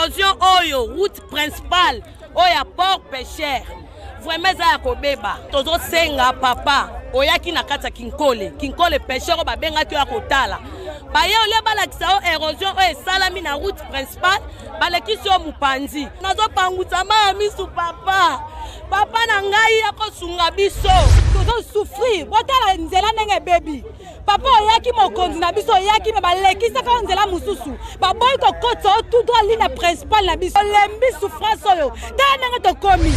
érosion oyo route principale oya port pêcheur vraiment eza ya kobeba tozosenga papa oyaki na kati ya kinkole pêcheur babengaki oya kotala baye olie balakisa o érosion oyo esalami na route principale balekisi o mopanzi nazopangutsa ya misu papa na ngai akosunga biso tozosufrir botala nzela ndenge bebi papa oyaki mokonzi na biso oyaki me balekisaka nzela mosusu baboyi kokotisa otudra ligne principale na biso olembi souffrance oyo tala ndenge tokomi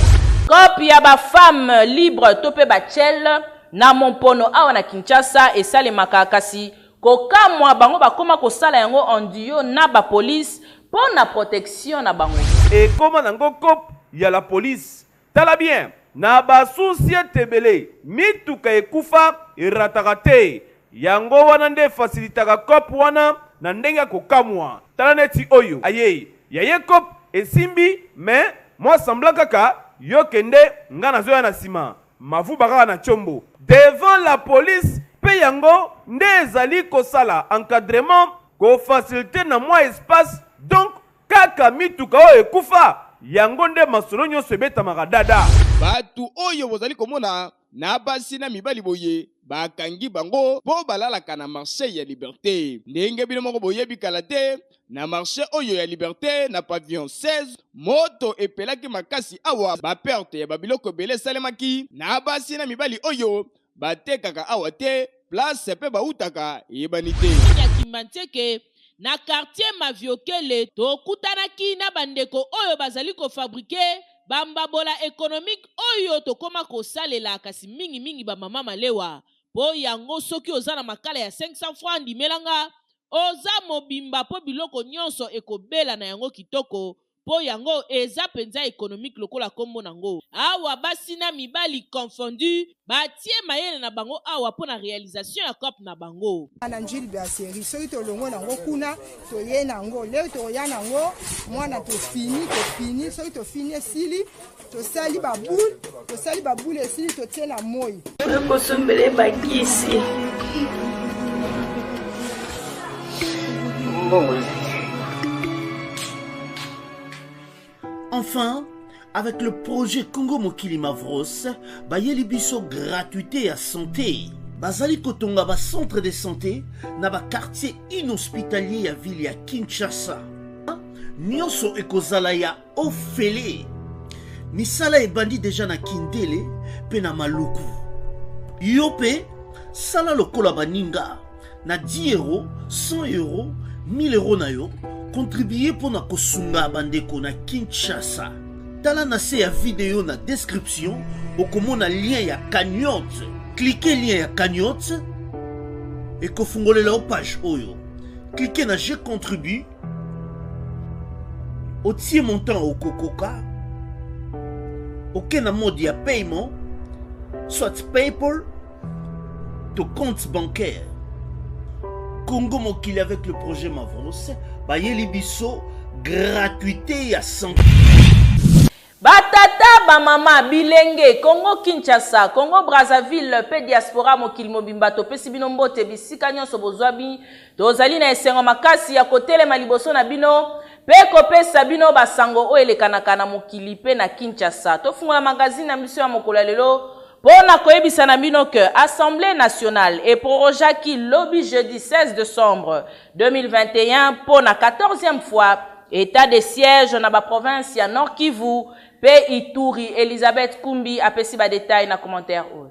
kopi ya bafemme libre to mpe bachele na mompono awa na Kinshasa esalemaka kasi kokamwa bango bakoma kosala yango ondio na bapolice mpo na protection na bango ekoma nango kope ya la police tala bien na basusi etebele mituka ekufa erataka te yango wana nde fasilitaka kope wana na ndenge ya kokamwa tala neti oyo aye yaye kope esimbi me mwa sembla kaka yo kende nga nazoya na nsima mavuba kaka na chombo devant la police pe yango nde ezali kosala encadrement kofacilite na mwa espace donc kaka mituka oyo ekufa yango nde masolo nyonso ebetamaka dada batu oyo bozali komona na basi na mibali boye bakangi bango po balalaka na marché ya Liberté ndenge bino moko boyebi kala te na marché oyo ya Liberté na pavillon 16 moto epelaki makasi awa baperte ya babiloko ebele salemaki na basi na mibali oyo batekaka awa te place pe bautaka yebani te ya Kimanteke na quartier Maviokele tokutanaki na bandeko oyo bazali kofabrike bambabola économique oyo tokoma kosalela kasi mingi ba mama malewa po yango soki oza na makala ya 500 francs ndimelanga oza mobimba po biloko nyonso ekobela na yango kitoko po yango eza penza économique lokola kombo nango awa basi na mibali confondu batie mayele na bango awa po na réalisation ya COP na bango na njili bya série soki tolongo nango kuna toye nango leo toya nango mwana tofini soki tofini esili tosali baboule esili totie na moi kosombele bakisi Enfin, avec le projet Congo Mokili Mavros, bayeli biso gratuité à santé. Bazali kotonga ba centre de santé na ba quartier inhospitalier ya ville ya Kinshasa. Nyonso ekozala ya ofele. Misala ebandi déjà na Kindele pe na Maluku. Yope sala lokola baninga na 10 euros, 100 euros, 1000 euros na yo. Contribuer pour na kosunga bandeko na Kinshasa. Tala na se ya vidéo na description okomona lien ya cagnotte. Cliquez lien ya cagnotte et kofungolela o page oyo. Cliquez na je contribue. Otie montant au kokoka. Ok na mode ya paiement soit PayPal to compte bancaire. Congo Mokili avec le projet Mavros, bayeli biso gratuité ya santé. Batata ba mama bilenge Congo Kinshasa, Congo Brazzaville, pe diaspora mokili mobimba to pesi bino mbote bisika nyonso bozwabi tozali na esengo makasi ya kotelema liboso na bino pe kopesa bino basango o elekanaka na mokili pe na Kinshasa. Tofungola magazine na biso ya mokolo lelo Pona koyebisa na bino que Assemblée nationale et prorogaki lobby jeudi 16 décembre 2021 pour la 14e fois état de siège na ba province ya Nord Kivu pe Ituri. Elisabeth Kumbi apesi ba détail na commentaire ou.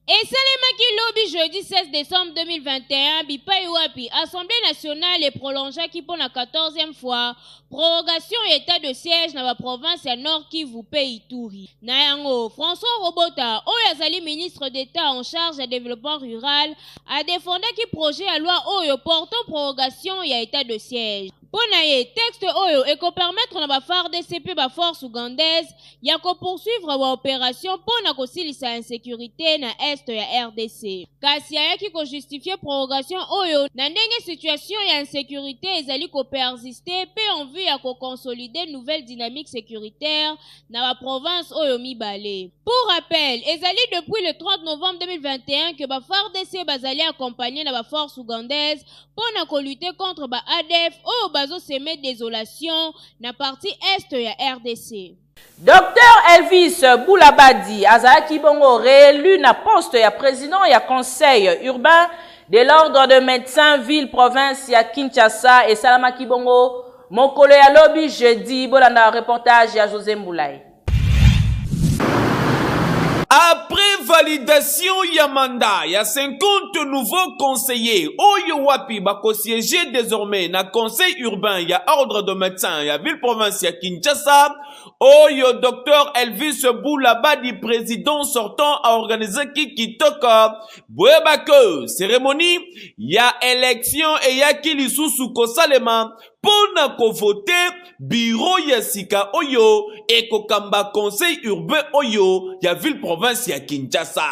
Et Salemaki lobby jeudi 16 décembre 2021, Bipai Wapi, Assemblée nationale est prolongée qui pour la 14e fois, prorogation et état de siège dans la province à Nord Kivu pays Ituri. Nayango, François Robota, Oyazali ministre d'État en charge du développement rural, a défendu qui projet à loi Oyo portant prorogation et état de siège. Ponaye, texte Oyo et qu'on permettre na ba FARDC ba force ougandaise, ya ko poursuivre wa opération pour na ko silisa insécurité na est ya RDC. Kasi ya ki ko justifier prorogation Oyo na ndenge situation ya insécurité ezali ko persister pe en vue ya ko consolider nouvelle dynamique sécuritaire na la province Oyo Mibale. Pour rappel, ezali depuis le 30 novembre 2021 que ba FARDC bazali accompagné na ba force ougandaise pour na ko lutter contre ba ADF ou ba bazoseme désolation na partie est ya RDC. Dr Elvis Boulabadi azalaki bongo réélu na poste ya président ya conseil urbain de l'ordre de médecins ville-province ya Kinshasa et salamaki bongo mokolo ya lobi jeudi bolanda reportage ya José Mboulay. Après validation ya mandat, il y a 50 nouveaux conseillers. Oyo wapi bako siéger désormais na conseil urbain, il y a ordre de médecins, il y a ville-province ya Kinshasa. Oyo Dr Elvis Boulabadi, président sortant, a organisé Kikitoka. Bouebake, cérémonie, il y a élection et il y a Kilisusu Kosalema. Pona ko voter bureau ya sika oyo et ko kamba conseil urbain oyo ya ville province ya Kinshasa.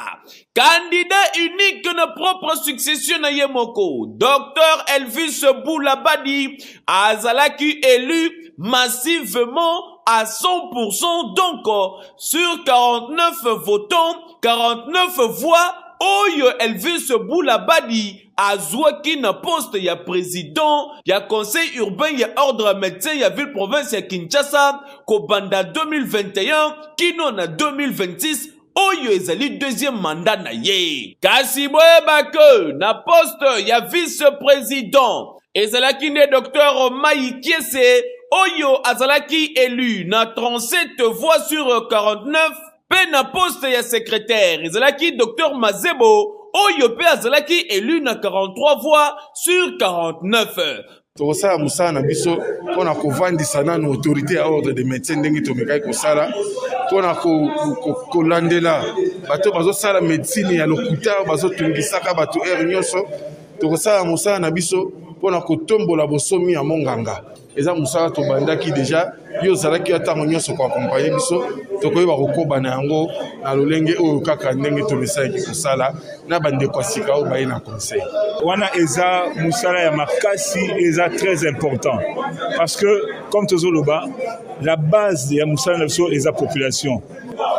Candidat unique na propre succession na yemoko. Dr Elvis Boulabadi azalaki élu massivement à 100%, donc sur 49 votants, 49 voix. Oyo Elvis Boulabadi azwaki na poste ya président ya conseil urbain ya ordre médecin ya ville province ya Kinshasa ko banda 2021 kino na 2026 oyo ezali deuxième mandat na ye. Kasi boyebake na poste ya vice-président ezalaki ne Dr Mayi Kiese oyo azalaki élu na 37 voix sur 49. Pe na poste ya secrétaire, ezalaki Dr Mazebo, oyo pe azalaki élu na 43 voix sur 49. Tokosala musala na biso pona kovandisa na autorité ya ordre de médecins ndenge tomekai kosala pona kolandela bato bazosala médecine ya lokuta bazotungisaka bato heure nyonso. Tokosala musala na biso pona kotombola bosomi ya monganga. Eza musala tobandaki deja yo zalaki atango nyonso ko accompagner biso tokoyeba kokoba na yango na lolenge oyo kaka ndenge tomesalaki kosala na bandeko asika oyo baye na conseil. Wana eza musala ya makasi eza très important parce que comme tozoloba la base ya musala na biso eza population.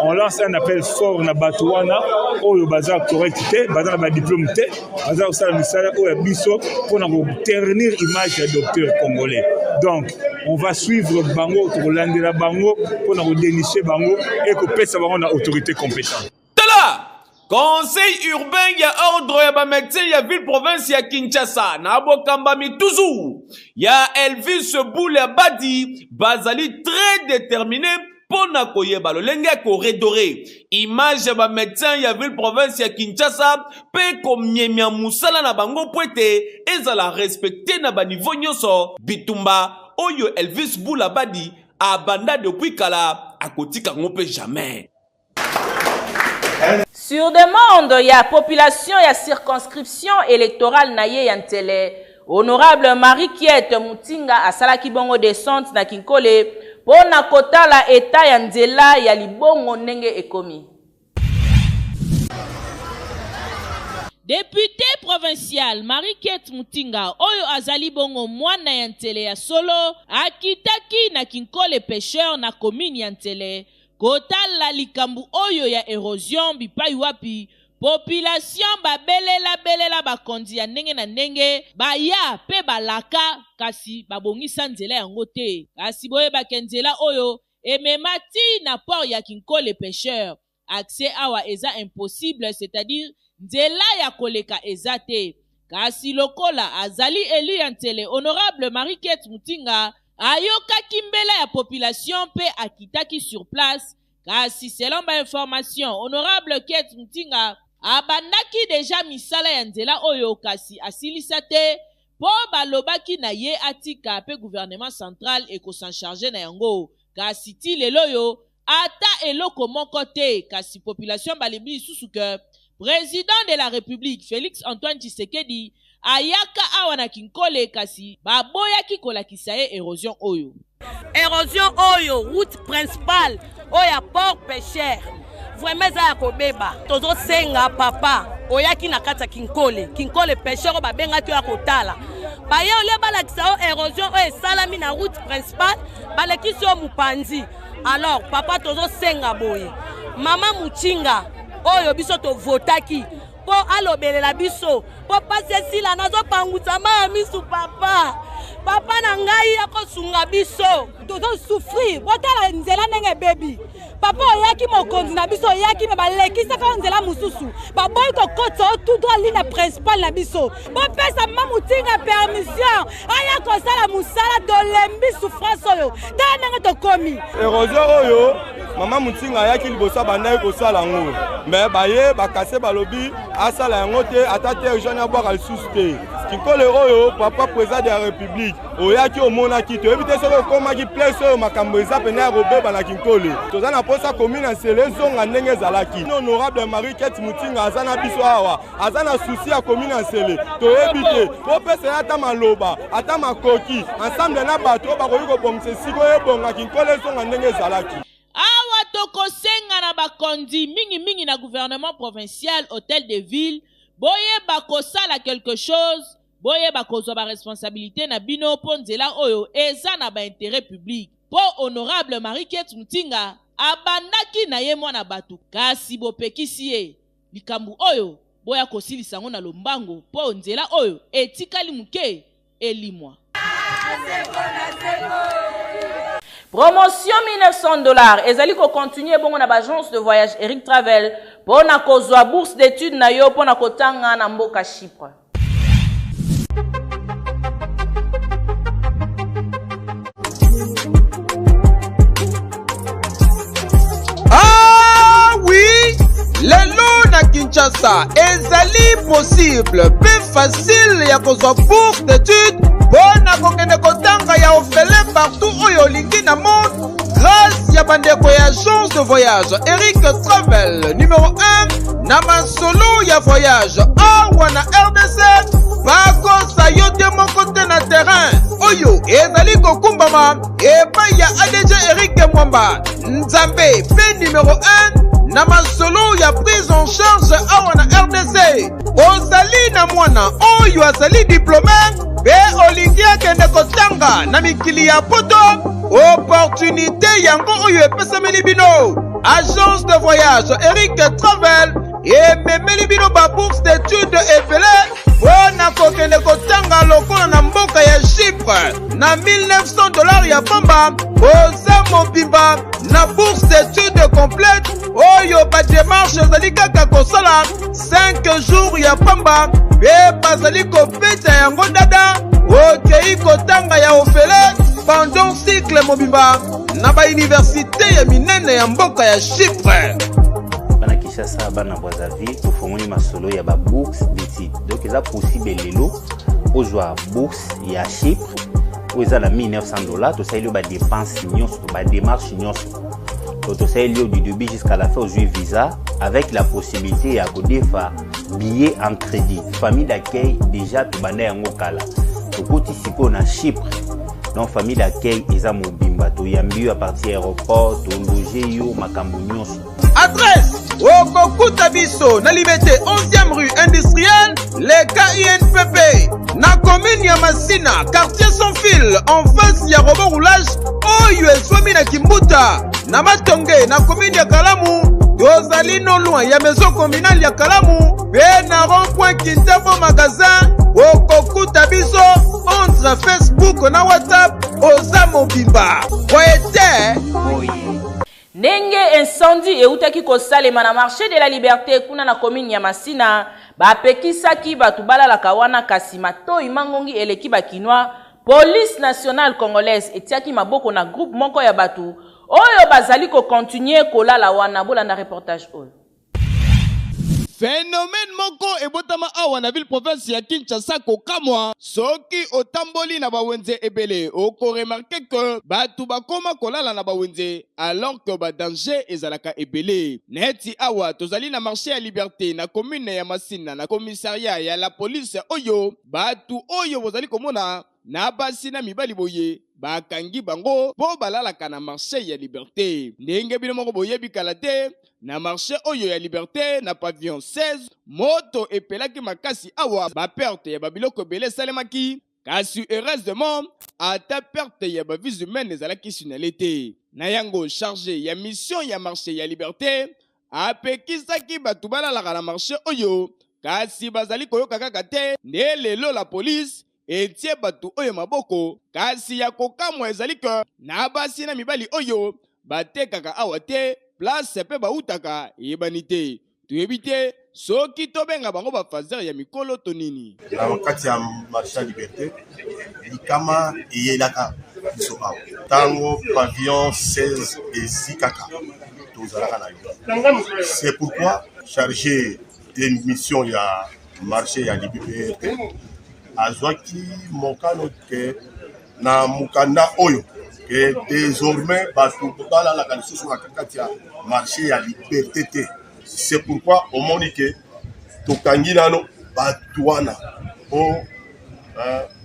On lance un appel fort na bato wana oyo baza correct te baza na ba diplôme te baza kosala misala oyo biso pona ko ternir image ya docteur congolais. Donc on va suivre bango tokolandela bango pona ko dénicher bango et ko pesa bango na autorité compétente. Tala conseil urbain ya ordre ya ba médecin ya ville province ya Kinshasa na bokamba mi toujours ya Elvis Boulabadi bazali très déterminé pona koyeba lolenge ko redorer image ya ba médecin ya ville province ya Kinshasa pe ko miemia musala na bango poete ezala respecter na ba niveau nyonso bitumba oyo Elvis Boulabadi abanda depuis kala akotika ngope jamais. Sur demande ya population ya circonscription électorale na ye yantele honorable Marie-Kiette Mutinga asalaki bongo descente na Kinkole pona kotala eta ya nzela ya libongo ndenge ekomi. Député provincial Marie-Kiette Mutinga oyo azali bongo mwana ya ntele ya solo akitaki na Kinkole pêcheur na commune ya ntele kotala likambu oyo ya érosion bipai wapi population belela bakondi ya ndenge na ndenge baya pe balaka kasi babongisa nzela yango te kasi boyebaka nzela oyo ememati na port ya Kinkole pêcheur accès awa eza impossible c'est-à-dire nzela ya koleka eza te kasi lokola azali élu ya ntele honorable Marie-Kiette Mutinga ayokaki mbela ya population pe akitaki sur place kasi selon ba information honorable Kiette Mutinga abandaki deja misala ya nzela oyo kasi asilisa te po balobaki na ye atika pe gouvernement central eko s'en charger na yango kasi ti lelo yo ata eloko moko te kasi population balebi lisusu ke président de la République Félix Antoine Tshisekedi ayaka awa na Kinkole kasi baboyaki kolakisa ye érosion oyo. Érosion oyo route principale oya port pêcheur. Vraiment za kobeba. Tozo senga papa oyaki na kata Kinkole. Kinkole pêcheur babenga ki ya kotala. Baye ole balakisa o érosion oyo salami na route principale balekisi o mupanzi. Alors papa tozo senga boye. Mama Muchinga oyo biso to votaki po alobelela biso po pase sila nazo pangusa ma misu papa papa na ngai akosunga biso tozo souffrir botala nzela ndenge baby papa oyaki mokonzi na biso oyaki me balekisaka nzela mosusu baboyi kokota tout droit ligne principale na biso bopesa mama mutinga permission aya kosala musala tolembi souffrance oyo tala ndenge tokomi érosion oyo mama mutinga ayaki liboso bandai kosala yango me baye bakase balobi asala yango te ata te jeune abwaka lisusu te kinkole oyo papa président de la république oyaki omonaki toyebi te soki okomaki place oyo makambo eza pene ya kobeba na kinkole toza na posa commune ya nsele ezonga ndenge ezalaki honorable Marie Kete Mutinga aza na biso awa aza na susi ya commune ya nsele toyebi te popesa ata maloba ata makoki ensemble na bato oyo bakoki kobongisa esika oyo ebonga kinkole ezonga ndenge ezalaki. Awa tokosenga na bakondi mingi na gouvernement provincial hôtel de ville boye bakosala quelque chose boye bakozwa ba responsabilité na bino po nzela oyo eza na ba intérêt public po honorable Marie Kete Mutinga abandaki na ye mwana bato kasi bopekisi ye likambu oyo boya kosilisa ngo na lombango po nzela oyo etikali muke elimwa. Promotion $1,900 ezali ko continuer bongo na agence de voyage Eric Travel pour na kozwa bourse d'études na yo pour na kotanga na mboka Chypre. Ah oui, lelo na Kinshasa ezali possible plus facile ya kozwa bourse d'études bona kokende kotanga ya ofele partout oyo lingi na monde grâce ya bandeko ya agence de voyage Eric Travel numéro 1 na masolo ya voyage awa na RDC bakosa yo te moko te na terrain oyo ezali kokumbama epai ya ADG Eric Mwamba Nzambe pe numéro 1 na masolo ya prise en charge awa na RDC ozali na mwana oyo azali diplômé pe olingi akende kotanga na mikili ya poto opportunité yango oyo epesameli bino agence de voyage Eric Travel ememeli bino ba bourse d'études ebele mpona kokende kotanga lokola na mboka ya Chypre na $1,900 ya pamba oza mobimba na bourse d'études complète oyo badémarche ezali kaka kosala 5 jours ya pamba pe bazali kopesa yango dada okei kotanga ya ofele pendant cycle mobimba na bauniversité ya minene ya mboka ya Chypre. Bana Kinshasa bana Brazzaville tofongoli masolo ya ba bourse d'études donc eza possible lelo ozwa bourse ya Chypre oyo eza na $1,900 tosaleli ba dépense nyonso ba démarche nyonso tosaleli du début jusqu'à la fin ozwi visa avec la possibilité ya kodefa billet en crédit famille d'accueil déjà tobanda yango kala tokoti sikoyo na Chypre donc famille d'accueil eza mobimba toyambi yo à partir aéroport tologe yo makambo nyonso. Adresse okokuta biso na Liberté 11e rue industrielle le KINPP na commune ya Masina quartier sans fil en face ya robot roulage oyo ezwami na Kimbuta na Matonge na commune ya Kalamu tozali no loin ya maison communale ya Kalamu pe na rond-point Kintambo magasin okokuta biso entre Facebook na WhatsApp oza mobimba kwete Ndenge incendie eutaki kosalema na marché de la liberté kuna na commune ya Masina bapekisaki batu balalaka wana kasi matoi mangongi eleki bakinwa police nationale congolaise etiaki maboko na groupe moko ya batu oyo bazali ko continuer kolala wana bola na reportage oyo. Phénomène moko ebotama awa na ville province ya Kinshasa kokamwa soki otamboli na bawenze ebele oko remarquer que batu bakoma kolala na bawenze alors que ba danger ezalaka ebele neti awa tozali na marché ya liberté na commune ya Masina na commissariat ya la police oyo batu oyo bozali komona na basi na mibali boye bakangi bango po balalaka na marché ya liberté ndenge bino moko boyebi kala te na marché oyo ya liberté na pavillon 16 moto epelaki makasi awa ba perte ya babiloko bele salemaki kasi heureusement ata perte ya ba vies humaines ezalaki sinalete na yango chargé ya mission ya marché ya liberté apekisaki batu balalaka na marché oyo kasi bazali koyoka kaka te nde lelo la police etie batu oyo maboko kasi ya kokamwa ezali ke na basi na mibali oyo batekaka awa te place pe bautaka yebani te toyebi te soki tobenga bango bafazer ya mikolo to nini na kati ya marché ya liberté likama eyelaka biso awa tango pavillon 16 ezi kaka tozalaka na yo. C'est pourquoi chargé de mission ya marché ya liberté azwaki mokano ke na mukanda oyo ke désormais bato balalaka lisusu na kati ya marché ya liberté te. C'est pourquoi au Monique, tokangi nano batouana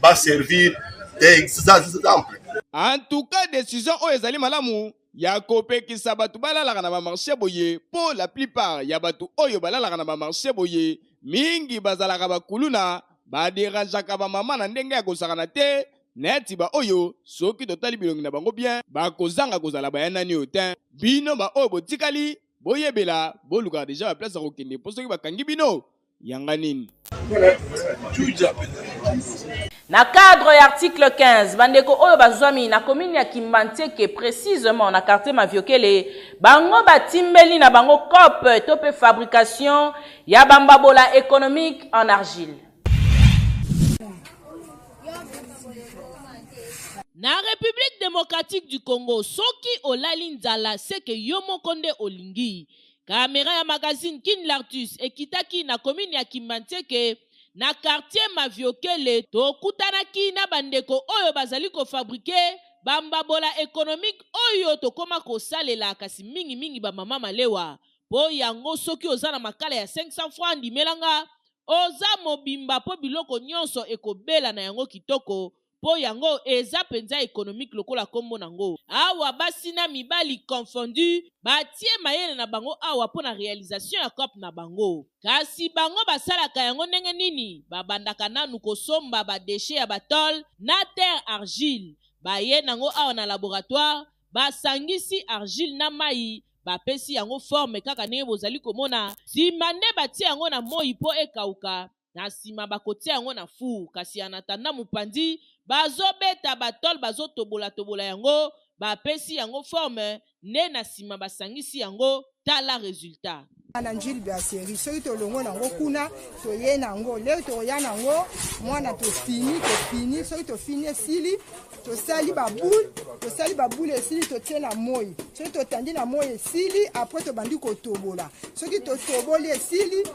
va servir d'exemple. En tout cas, décision o ezali malamu ya kopekisa batu balalaka na ba marché boye pour la plupart ya batu oyo balalaka na ba marché boye mingi bazalaka bakuluna baderanjaka ba mama na ndenge ya kosakana te neti ba oyo soki totali bilongi na bango bien bakozanga kozala bayanani otin bino ba oyo botikali boyebela boluka deja ba place kokende po soki bakangi bino yanga nini. Na cadre ya article 15 bandeko oyo bazwami na commune ya Kimbanteke précisément na quartier Maviokele bango batimbeli na bango COP tope fabrication ya bambabola économique en argile. Na République démocratique du Congo, soki olali nzala seke yo mokonde olingi. Kamera ya magazine Kin Lartus ekitaki na commune ya Kimbanteke na quartier Maviokele tokutanaki na bandeko oyo bazali ko fabriquer bambabola économique oyo tokoma kosalela kasi mingi ba mama malewa. Po yango soki oza na makala ya 500 francs ndimelanga oza mobimba po biloko nyonso ekobela na yango kitoko. Po yango eza penza économique lokola kombo nango. Awa basi na mibali confondu batie mayele na bango awa po na réalisation ya COP na bango. Kasi bango basalaka yango ndenge nini? Babandaka nanu kosomba ba déchets ya batol na terre argile. Baye nango awa na laboratoire basangisi argile na mai bapesi yango forme kaka ndenge bozali komona. Simande batie yango na moi po ekauka. Na sima bakotia yango na four kasi anatanda mupandi bazobeta batol bazotobola yango bapesi yango forme ne na sima basangisi yango tala résultat. Na njili bya seri soki tolongo nango kuna toye nango leo toya nango mwana tofini soki tofini esili tosali baboule esili totie na moi soki totandi na moi esili apres tobandi kotobola soki totoboli esili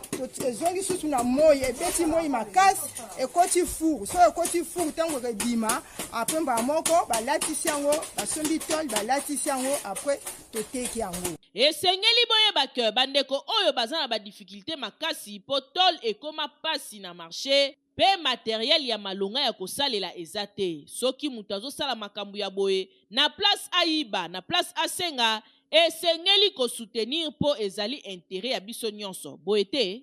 ezongi susu na moi ebeti moi makasi ekoti four so ekoti four ntango ekebima apres mbala moko balatisi yango basombi tol balatisi yango apres toteki yango. Esengeli boyeba ke bandeko oyo baza na ba difficulté makasi po tol ekoma pasi na marché pe matériel ya malonga ya kosalela ezate soki mutu azosala makambo ya boye na place ayiba na place asenga esengeli ko soutenir po ezali intérêt ya biso nyonso boete.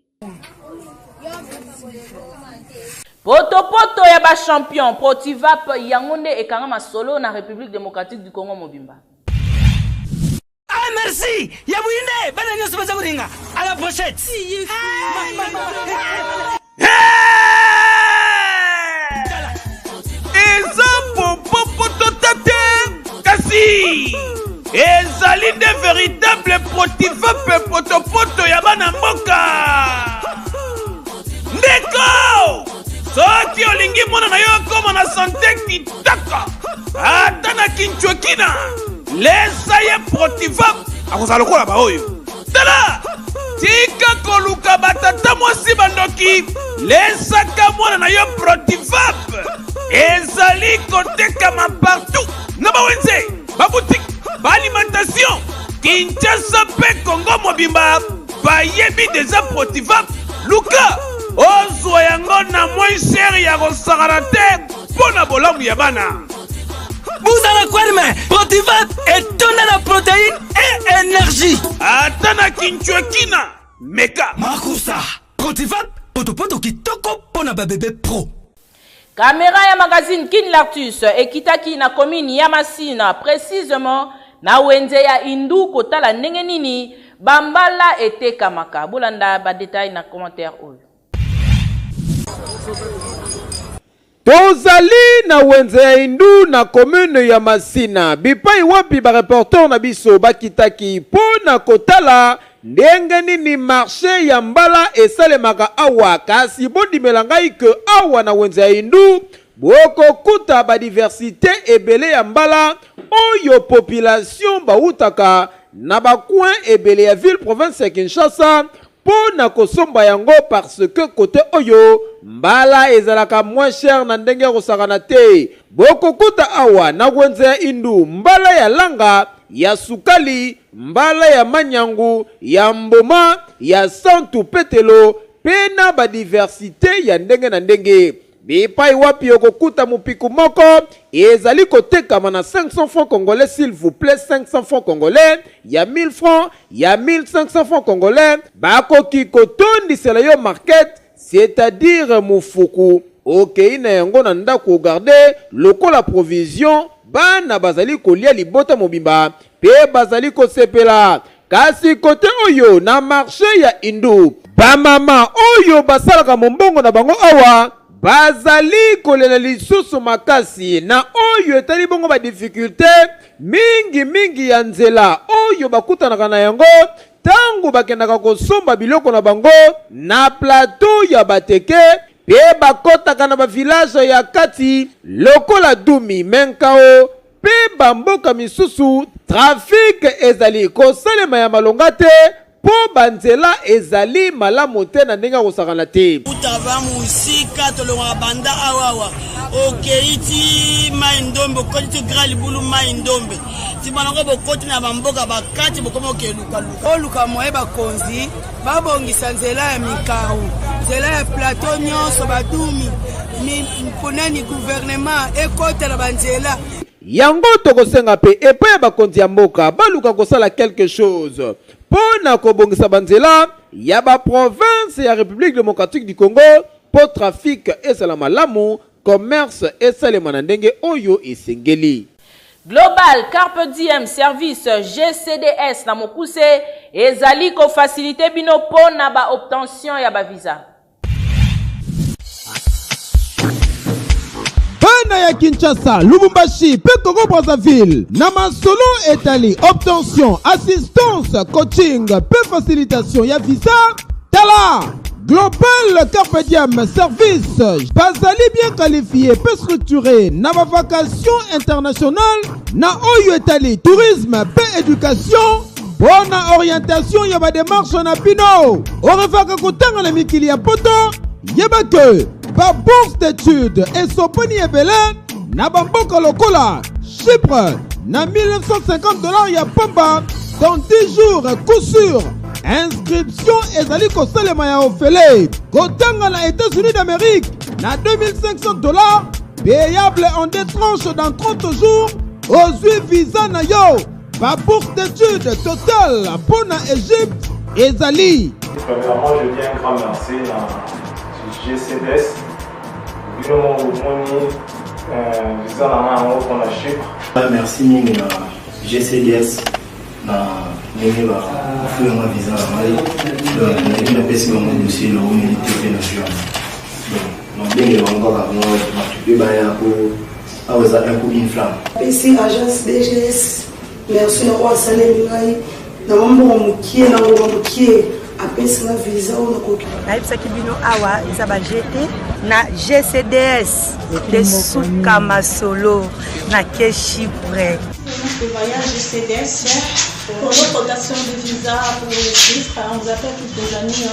Poto ya ba champion Protivap yango nde ekanga masolo na République démocratique du Congo mobimba. Ah merci, Yabouine, bana nyoso baza kuringa. À la prochaine. Eza popo totate kasi ezali de véritable Protivap poto ya bana mboka. Ndeko soki olingi mona na yo koma na santé kitaka ata na kinchwekina lesa ye Protivap akozala lokola baoyo tala tika koluka batata mwasi bandoki lesaka mwana na yo Protivap ezali kotekama partout na bawenze baboutique baalimentation Kinshasa pe Congo mobimba bayebi deja Protivap luka ozwa yango na moins cher ya kosakana te mpo na bolamu ya bana. Bouzala Kwerme, Protivap est donné la protéine et énergie. Atana Kinchwekina, Meka. Makusa, Protivap, poto kitoko pona babebe pro. Caméra ya magazine Kin Lartus ekitaki na commune ya Masina précisément na wenze ya Indu kotala ndenge nini bambala etekamaka. Bolanda ba détail na commentaire oyo. tozali na wenze ya Indu na commune ya Masina bipai wapi ba reporter na biso bakitaki po na kotala ndenge nini marché ya mbala esalemaka awa kasi bondimela ngai ke awa na wenze ya Indu boko kuta ba diversité ebele ya mbala oyo population bautaka na ba coin ebele ya ville province ya Kinshasa po na kosomba yango parce que côté oyo mbala ezalaka moins cher na ndenge kosakana te boko kuta awa na wenze ya Indu mbala ya langa ya sukali mbala ya manyangu ya mboma ya santu petelo pena ba diversité ya ndenge na ndenge bipai wapi okokuta mupiku moko ezali kotekama na 500 francs congolais s'il vous plaît 500 francs congolais ya 1000 francs ya 1500 francs congolais bakoki kotondisela yo market c'est-à-dire mufuku okei na yango na ndako garder lokola provision bana bazali kolia libota mobimba pe bazali kosepela kasi kote oyo na marché ya Indu bamama oyo basalaka mombongo na bango awa bazali kolela lisusu makasi na oyo etali bongo ba difficulté mingi ya nzela oyo bakutanaka na yango tango bakendaka kosomba biloko na bango na plateau ya bateke pe bakotaka na ba village ya kati lokola Dumi Menkao pe bamboka misusu trafic ezali kosalema ya malonga te po banzela ezali malamu te na ndenge kosakana te utava musika tolonga banda awawa okeiti mai ndombe okoti gra libulu mai ndombe tibanango bokoti na bamboka bakati bokoma okeluka oluka moye bakonzi babongisa nzela ya mikaru nzela ya plateau nyonso badumi mponani gouvernement ekotela banzela yango tokosenga pe epai ya bakonzi ya mboka baluka kosala quelque chose pona kobongisa banzela ya ba province ya République démocratique du Congo po trafic esala malamu commerce esalema na ndenge oyo esengeli. Global Carpe Diem Service GCDS na mokuse ezali ko faciliter bino po na ba obtention ya ba visa. Bana ya Kinshasa, Lubumbashi, pe Congo Brazzaville, na masolo etali obtention, assistance, coaching, pe facilitation ya visa. Tala Global Carpe Diem Service bazali bien qualifié, peu structuré, na ba vacation internationale, na oyo etali tourisme, pe éducation. Bonne orientation ya ba démarche na bino. Orefaka kotanga na mikili ya poto, yeba que ba bourse d'études et soponi ebele na bamboka lokola Chypre na $1950 ya pamba dans 10 jours coup sûr. Inscription ezali kosalema ya ofele kotanga na États-Unis d'Amérique na $2500 payable en 2 tranches dans 30 jours ozwi visa na yo. Ba bourse d'études totale pour na Égypte ezali. Premièrement, je dis un grand merci à GCDS. Merci mingi na GCDS na ndenge bafuyanga visa na ngai ndenge napesi bango dossier na humilité pe na juan donc ndenge bango kaka bango mpe baya po awa eza un coup une flamme pesi agence DGS merci na oyo asaleli ngai na mambongo mokie na ngoma mokie apesi na visa oyo nakoki nayebisaki bino awa eza GT na GCDS ete suka masolo na ke Chypre. Le voyage GCDS pour notre obtention de visa pour les Chypre, on vous appelle toutes les amis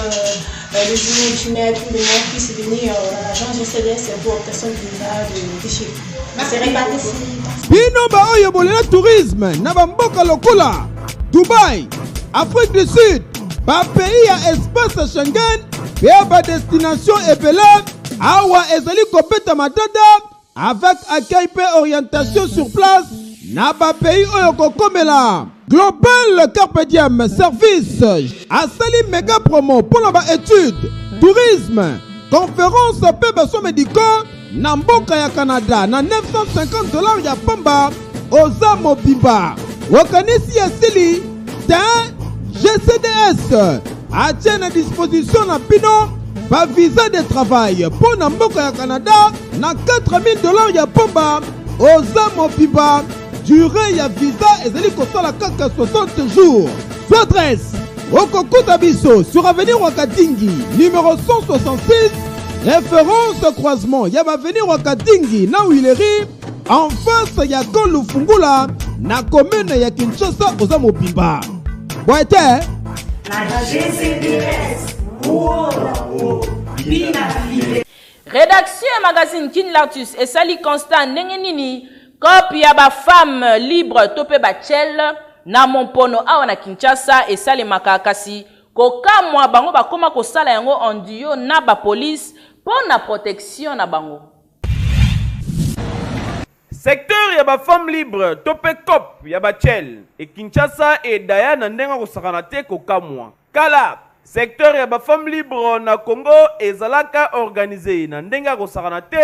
les jumeaux du net, tous les gens qui puissent venir à l'agence GCDS pour obtention de visa de Chypre. C'est réparti ici. Bino ba oyo bolela tourisme na bamboka lokola Dubaï, Afrique du Sud, ba pays ya espace Schengen, pe ba destination ebele awa ezali kopeta matata avec accueil pe orientation sur place na ba pays oyo kokomela. Global Carpe Diem Service asali méga promo pour la étude, tourisme, conférence pe besoins médicaux na mboka ya Canada na $950 ya pamba oza mobimba. Wakanisi ya sili ta GCDS a tient à disposition na pino ba visa de travail pour na mboka ya Canada na $4000 ya pomba oza mopiba. Durée ya visa ezali kosala kaka 60 jours. Soit adresse Okokuta biso sur avenue Wakatingi numéro 166, référence croisement ya avenue Wakatingi na Huilerie en face ya Kolufungula na commune ya Kinshasa oza mobimba. Boite rédaction et magazine Kin Lartus et Sali Constant Nengenini copie ya ba femme libre topé bachel na Mompono awa na Kinshasa et Sali Makakasi kokamwa bango bakoma kosala yango en duo na ba police pour na protection na bango. Secteur ya ba femme libre topé cop ya bachel et Kinshasa et Dayana ndenga kosakana te kokamwa kala. Secteur ya ba femme libre na Congo ezalaka organisé na ndenga kosakana te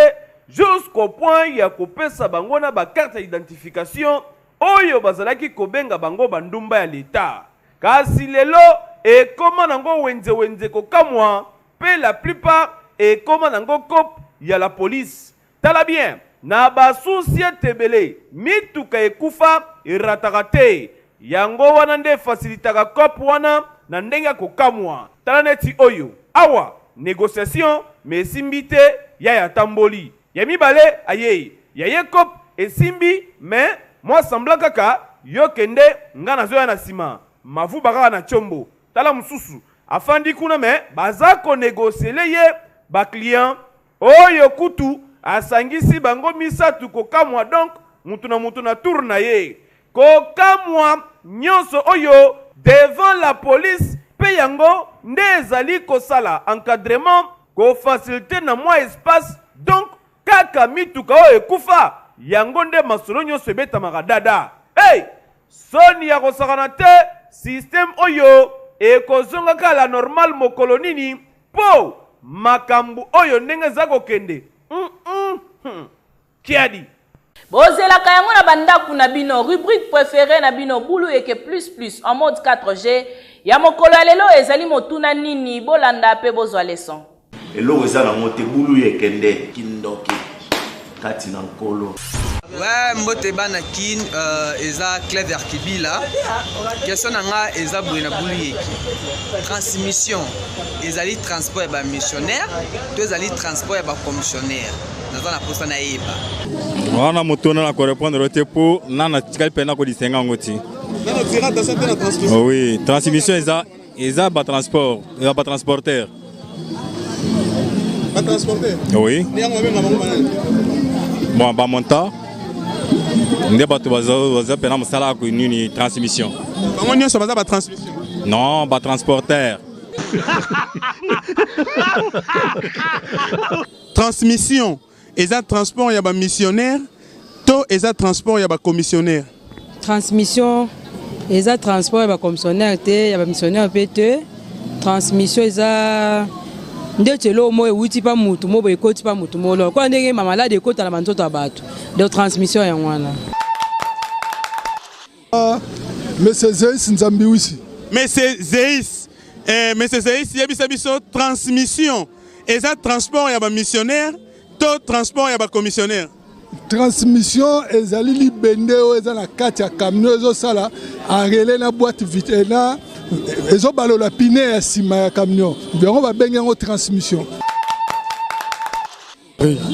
jusqu'au point ya kopesa bango na ba carte d'identification oyo bazalaki kobenga bango bandumba ya leta. Kasi lelo ekoma nango wenze kokamwa pe la plupart ekoma nango cop ya la police. Tala bien na ba société belé mituka ekufa irataka te yango wana nde facilitaka cop wana na ndenga kokamwa. Tala neti oyo awa négociation mesimbi te ya tamboli ya mibale aye ya ye cop esimbi mais moi sembla kaka yo kende nga na zoya na sima mavu baka na chombo. Tala mususu afandi kuna me baza ko négocier ye ba client oyo kutu asangisi bango misatu kokamwa donc mutu na tour na ye kokamwa nyonso oyo devant la police pe yango nde ezali kosala encadrement ko faciliter na moi espace donc kaka mituka oyo ekufa yango nde masolo nyonso ebetamaka dada. Hey! Soni ya kosakana te système oyo ekozonga ka la normal mokolo nini po makambu oyo ndenge za kokende. Kiadi. Bozelaka yango na bandaku na bino rubrique préférée na bino bulu eke plus en mode 4G ya mokolo ya lelo ezali motuna nini bolanda pe bozwa leçon. Eloko eza na mote bulu ekende kindoki kati na nkolo. Ouais, mbote bana kin eza Clever Kibila. Question nga eza bouna bulu yeki. Transmission ezali transport ba missionnaire, to ezali transport ba commissionnaire. Naza na posa na yeba. Wana motona na ko répondre te pour nana tikali pena ko disenga ngoti. Nana tira dans cette transmission. Oui, transmission eza ba transport, ba transporteur. Ba transporteur. Oui. Bon, ba monta. Nde bato baza pena mosala ko nini transmission. Bango nyonso baza ba transmission. Non, ba transporteur. Transmission eza transport ya ba missionnaire to eza transport ya ba commissionnaire. Transmission eza transport ya ba commissionnaire te ya ba missionnaire pe te. Transmission eza nde telo mo ewuti pa mutu mo boye koti pa mutu mo lo kwa ndenge mamalade ekota na banzoto abato de transmission ya ngwana. Monsieur Zeis Nzambi wisi. Monsieur Zeis yebisa biso transmission eza transport ya ba missionnaire to transport ya ba commissionnaire. Transmission ezali libende o eza na kati ya camion ezo sala arele na boîte vite na ezo balola pine ya sima ya camion biango ba benga ngo transmission.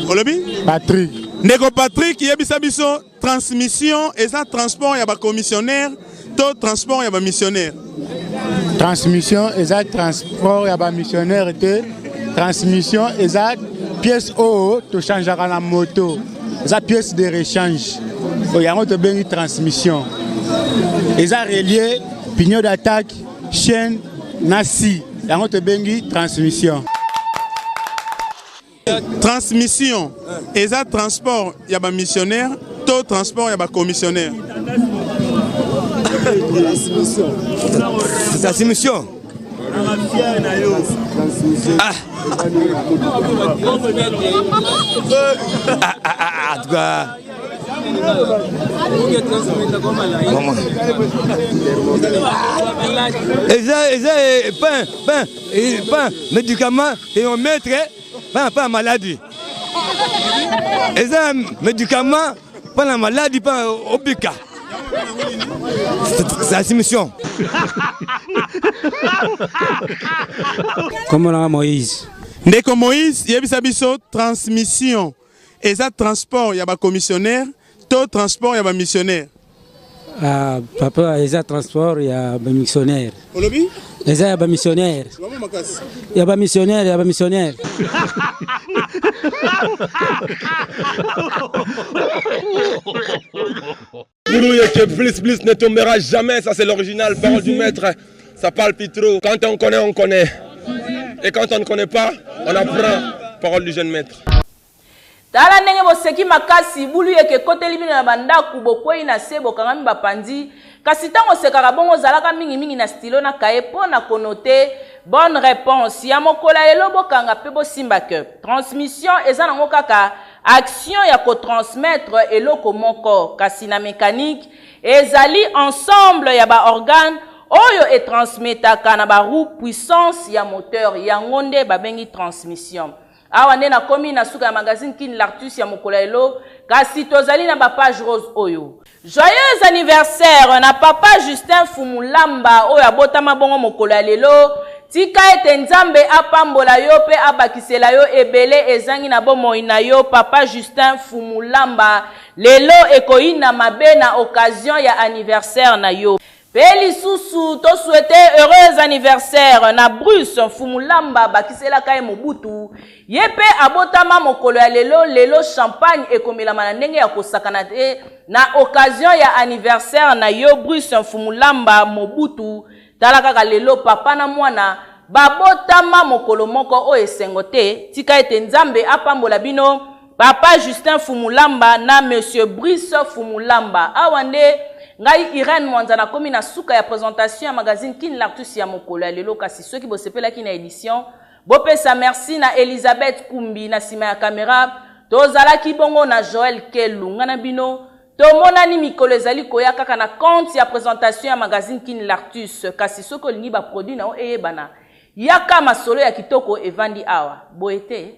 Olobi Patrick Nego Patrick yebisa biso transmission eza transport ya ba commissionnaire to transport ya ba missionnaire. Transmission eza transport ya ba missionnaire te. Transmission eza pièce o to changeaka na moto. Eza pièce de rechange. Oyango to bengi transmission. Eza relié pignon d'attaque, chaîne, nasi. Yango to bengi transmission. Transmission eza transport ya ba missionnaire to transport ya ba commissionnaire. Transmission. Pain, médicaments et on mettre pas maladie. Et ça, médicaments, pas la maladie, pas au pica. C'est la mission. Comment on a Moïse? Ndeko Moïse, il y a biso transmission. Et ça transport, il y a un commissionnaire. Tout transport, il y a un missionnaire. Ah, papa, il y a transport, il y a un missionnaire. Olobi? Il y a un missionnaire. Il y a un missionnaire, il y a un missionnaire. Boulouye que plus ne tombera jamais, ça c'est l'original, parole du maître, ça parle plus trop. Quand on connaît, on connaît. Et quand on ne connaît pas, on apprend, parole du jeune maître. Tala ndenge boseki makasi bulu yeke kote limino na bandaku bokwei na sebo kangami bapandi kasi tango sekaka bongo zalaka mingi na stilo na kaye po na konote bonne réponse ya mokola lelo bokanga pe bosimba ke transmission eza nango kaka action ya ko transmettre eloko moko kasi na mécanique ezali ensemble ya ba organe oyo e transmetaka na ba roue puissance ya moteur ya ngonde babengi transmission. Awa nde na komi na suka ya magazine Kin Lartus ya mokolo elo kasi tozali na ba page rose oyo. Joyeux anniversaire na papa Justin Fumulamba oyo abotama bongo mokolo ya lelo. Tika ete nzambe apambola yo pe abakisela yo ebele ezangi na bomoi na yo papa Justin Fumulamba lelo ekoyina mabe na occasion ya anniversaire na yo. Peli susu to souhaité heureux anniversaire na Bruce Fumulamba bakisela kaye Mobutu yepe abotama mokolo ya lelo champagne ekomela na ndenge ya kosakana te na occasion ya anniversaire na yo Bruce Fumulamba Mobutu tala kaka lelo papa na mwana babotama mokolo moko o esengo te tika ete nzambe apambola bino papa Justin Fumulamba na monsieur Bruce Fumulamba awande ngai Irene Mwanzana komi na suka ya présentation ya magazine Kin Lartus ya mokolo ya lelo kasi soki bosepela ki na édition bopesa merci na Elisabeth Kumbi na sima ya caméra tozalaki bongo na Joël Kelunga na bino tomonani mikolo ezali koya kaka na compte ya présentation ya magazine Kin Lartus kasi soki olingi ba produit na o eyebana yaka masolo ya kitoko evandi awa boete